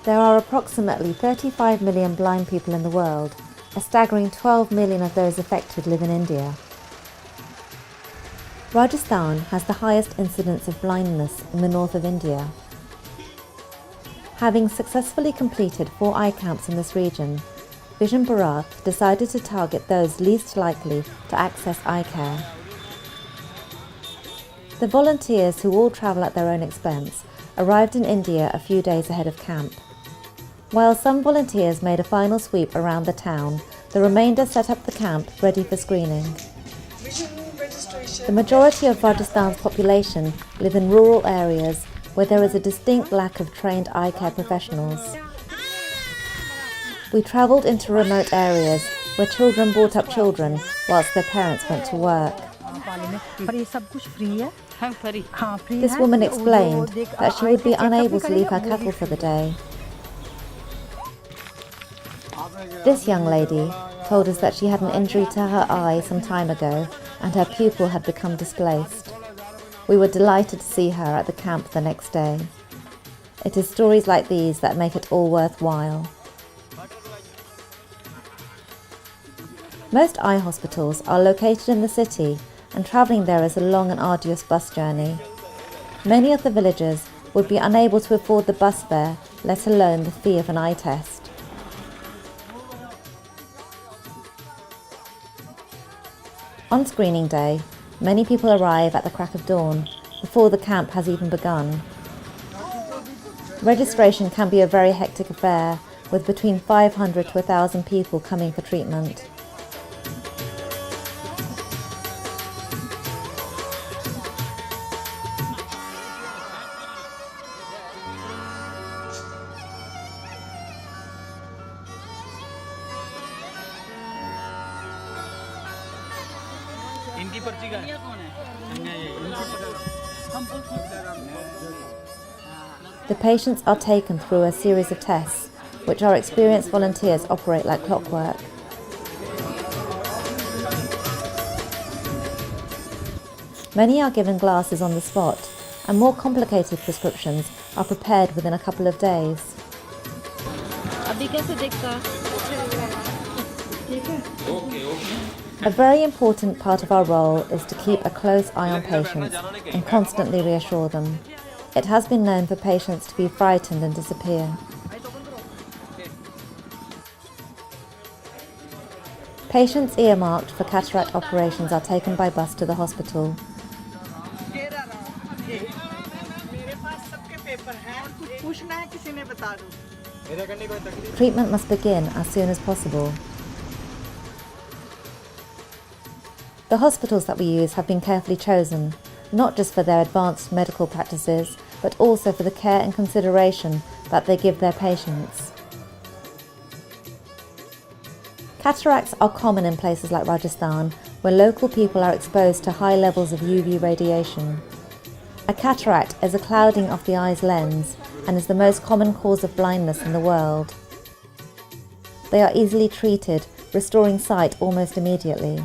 There are approximately 35 million blind people in the world. A staggering 12 million of those affected live in India. Rajasthan has the highest incidence of blindness in the north of India. Having successfully completed 4 eye camps in this region, Vision Bharat decided to target those least likely to access eye care. The volunteers, who all travel at their own expense, arrived in India a few days ahead of camp. While some volunteers made a final sweep around the town, the remainder set up the camp ready for screening. The majority of Rajasthan's population live in rural areas where there is a distinct lack of trained eye care professionals. We travelled into remote areas where children brought up children whilst their parents went to work. This woman explained that she would be unable to leave her cattle for the day. This young lady told us that she had an injury to her eye some time ago and her pupil had become displaced. We were delighted to see her at the camp the next day. It is stories like these that make it all worthwhile. Most eye hospitals are located in the city, and travelling there is a long and arduous bus journey. Many of the villagers would be unable to afford the bus fare, let alone the fee of an eye test. On screening day, many people arrive at the crack of dawn, before the camp has even begun. Registration can be a very hectic affair, with between 500 to 1,000 people coming for treatment. The patients are taken through a series of tests, which our experienced volunteers operate like clockwork. Many are given glasses on the spot, and more complicated prescriptions are prepared within a couple of days. A very important part of our role is to keep a close eye on patients and constantly reassure them. It has been known for patients to be frightened and disappear. Patients earmarked for cataract operations are taken by bus to the hospital. Treatment must begin as soon as possible. The hospitals that we use have been carefully chosen, not just for their advanced medical practices, but also for the care and consideration that they give their patients. Cataracts are common in places like Rajasthan, where local people are exposed to high levels of UV radiation. A cataract is a clouding of the eye's lens and is the most common cause of blindness in the world. They are easily treated, restoring sight almost immediately.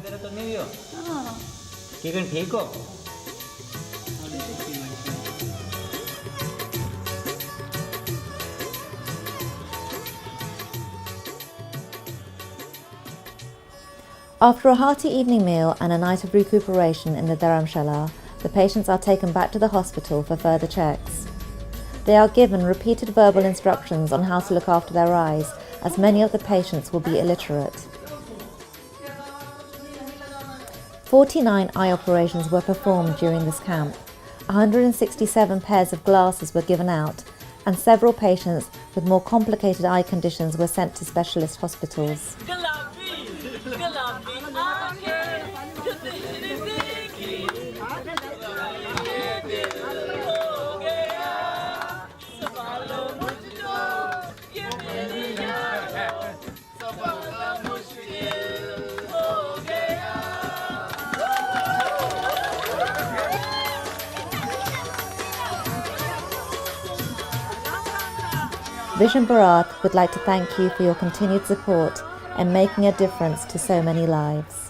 After a hearty evening meal and a night of recuperation in the dharamshala, the patients are taken back to the hospital for further checks. They are given repeated verbal instructions on how to look after their eyes, as many of the patients will be illiterate. 49 eye operations were performed during this camp. 167 pairs of glasses were given out, and several patients with more complicated eye conditions were sent to specialist hospitals. Vision Bharat would like to thank you for your continued support and making a difference to so many lives.